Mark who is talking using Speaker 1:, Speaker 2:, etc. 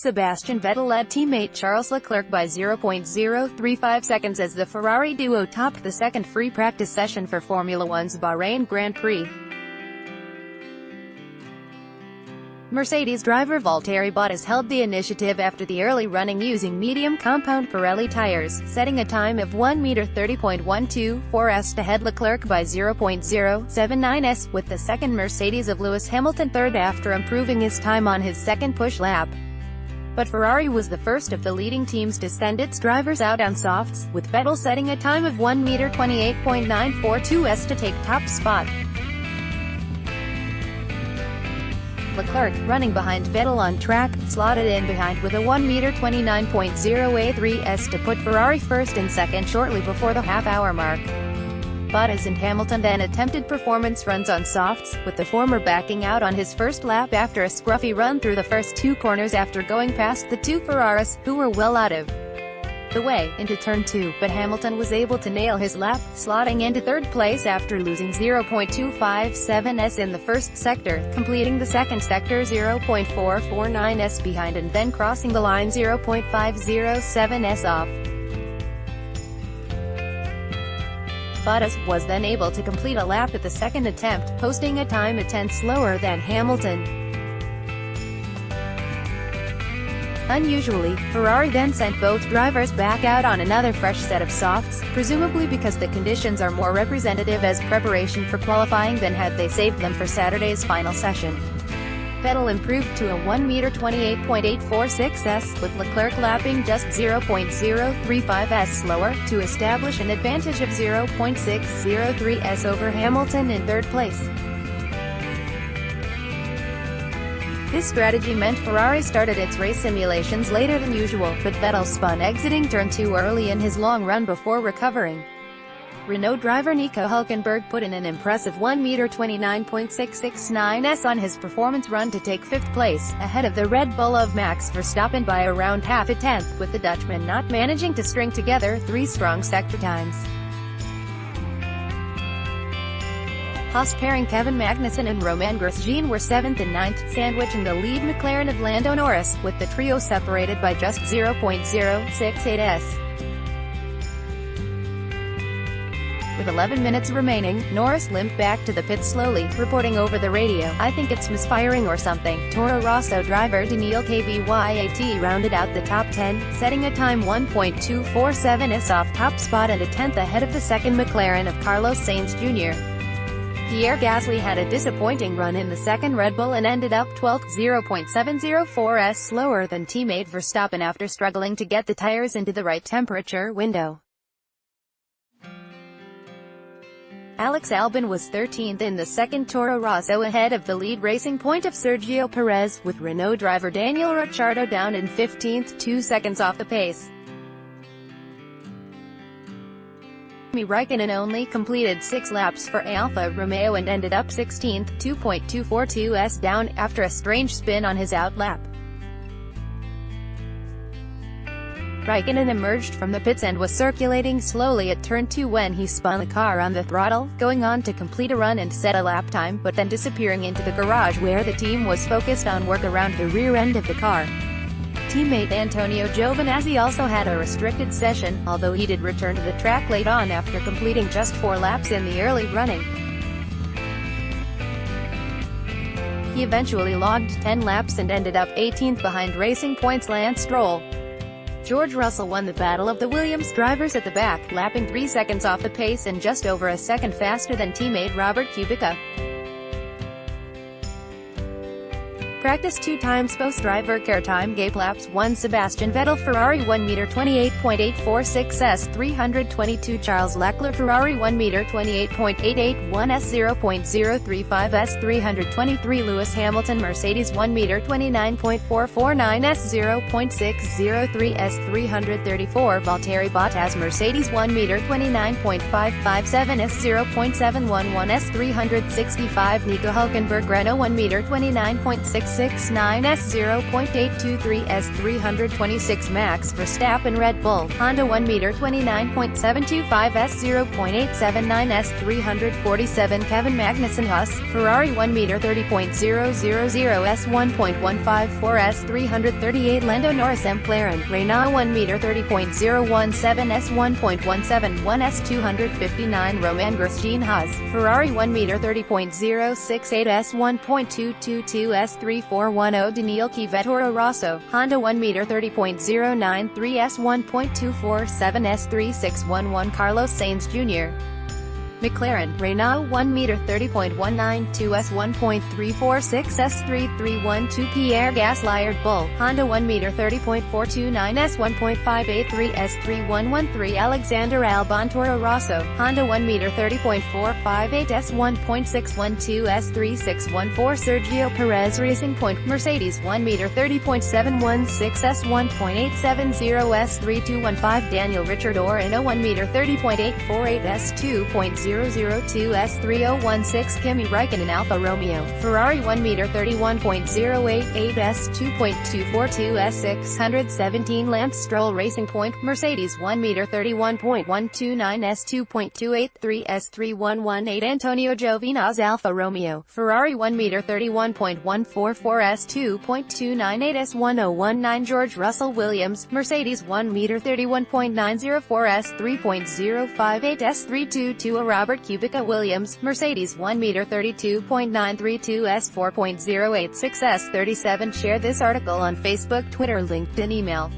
Speaker 1: Sebastian Vettel led teammate Charles Leclerc by 0.035 seconds as the Ferrari duo topped the second free practice session for Formula One's Bahrain Grand Prix. Mercedes driver Valtteri Bottas held the initiative after the early running using medium compound Pirelli tires, setting a time of 1:30.124 to head Leclerc by 0.079s, with the second Mercedes of Lewis Hamilton third after improving his time on his second push lap. But Ferrari was the first of the leading teams to send its drivers out on softs, with Vettel setting a time of 1:28.942 to take top spot. Leclerc, running behind Vettel on track, slotted in behind with a 1:29.083 to put Ferrari first and second shortly before the half-hour mark. Bottas and Hamilton then attempted performance runs on softs, with the former backing out on his first lap after a scruffy run through the first two corners after going past the two Ferraris, who were well out of the way, into turn 2, but Hamilton was able to nail his lap, slotting into third place after losing 0.257s in the first sector, completing the second sector 0.449s behind and then crossing the line 0.507s off. Bottas was then able to complete a lap at the second attempt, posting a time a tenth slower than Hamilton. Unusually, Ferrari then sent both drivers back out on another fresh set of softs, presumably because the conditions are more representative as preparation for qualifying than had they saved them for Saturday's final session. Vettel improved to a 1:28.846s, with Leclerc lapping just 0.035s slower, to establish an advantage of 0.603s over Hamilton in third place. This strategy meant Ferrari started its race simulations later than usual, but Vettel spun exiting turn 2 early in his long run before recovering. Renault driver Nico Hülkenberg put in an impressive 1:29.669s on his performance run to take fifth place, ahead of the Red Bull of Max Verstappen by around half a tenth, with the Dutchman not managing to string together three strong sector times. Haas pairing Kevin Magnussen and Romain Grosjean were 7th and 9th, sandwiching the lead McLaren of Lando Norris, with the trio separated by just 0.068s. With 11 minutes remaining, Norris limped back to the pit slowly, reporting over the radio, "I think it's misfiring or something." Toro Rosso driver Daniil Kvyat rounded out the top 10, setting a time 1.247s off top spot and a tenth ahead of the second McLaren of Carlos Sainz Jr. Pierre Gasly had a disappointing run in the second Red Bull and ended up 12th, 0.704s slower than teammate Verstappen after struggling to get the tires into the right temperature window. Alex Albon was 13th in the second Toro Rosso ahead of the lead Racing Point of Sergio Perez, with Renault driver Daniel Ricciardo down in 15th, 2 seconds off the pace. Kimi Raikkonen only completed 6 laps for Alfa Romeo and ended up 16th, 2.242s down, after a strange spin on his out lap. Raikkonen emerged from the pits and was circulating slowly at turn 2 when he spun the car on the throttle, going on to complete a run and set a lap time, but then disappearing into the garage where the team was focused on work around the rear end of the car. Teammate Antonio Giovinazzi also had a restricted session, although he did return to the track late on after completing just 4 laps in the early running. He eventually logged 10 laps and ended up 18th behind Racing Point's Lance Stroll. George Russell won the battle of the Williams drivers at the back, lapping 3 seconds off the pace and just over a second faster than teammate Robert Kubica. Practice 2 times post-driver care time gave laps 1 Sebastian Vettel Ferrari 1:28.846s 322 Charles Leclerc Ferrari 1:28.881s 0.035s 323 Lewis Hamilton Mercedes 1:29.449s 0.603s 334 Valtteri Bottas Mercedes 1:29.557s 0.711s 365 Nico Hülkenberg Renault 1:29.6 0.69 S0.823 S326 Max Verstappen Red Bull, Honda 1m29.725 S0.879 S347 Kevin Magnussen Haas, Ferrari 1m30.000 S1.154 S338 Lando Norris McLaren, Renault 1m30.017 S1.171 S259 Romain Grosjean Haas, Ferrari 1m30.068 S1.222 S3410 Daniil Kvyat Toro Rosso, Honda 1m30.093 S1.247 S3611 Carlos Sainz Jr. McLaren, Renault 1m30.192 S1.346 S3312 Pierre Gasly Bull, Honda 1m30.429 S1.583 S3113 Alexander Albon Toro Rosso, Honda 1m30.458 S1.612 S3614 Sergio Perez Racing Point, Mercedes 1m30.716 S1.870 S3215 Daniel Ricciardo 1m30.848 S2.002 S3016 Kimi Räikkönen Alfa Romeo, Ferrari 1m31.088 S2.242 S617 Lance Stroll Racing Point, Mercedes 1m31.129 S2.283 S3118 Antonio Giovinazzi Alfa Romeo, Ferrari 1m31.144 S2.298 S1019 George Russell Williams, Mercedes 1m31.904 S3.058 S322 Robert Kubica Williams, Mercedes 1m32.932 S4.086 S37 Share this article on Facebook, Twitter, LinkedIn, email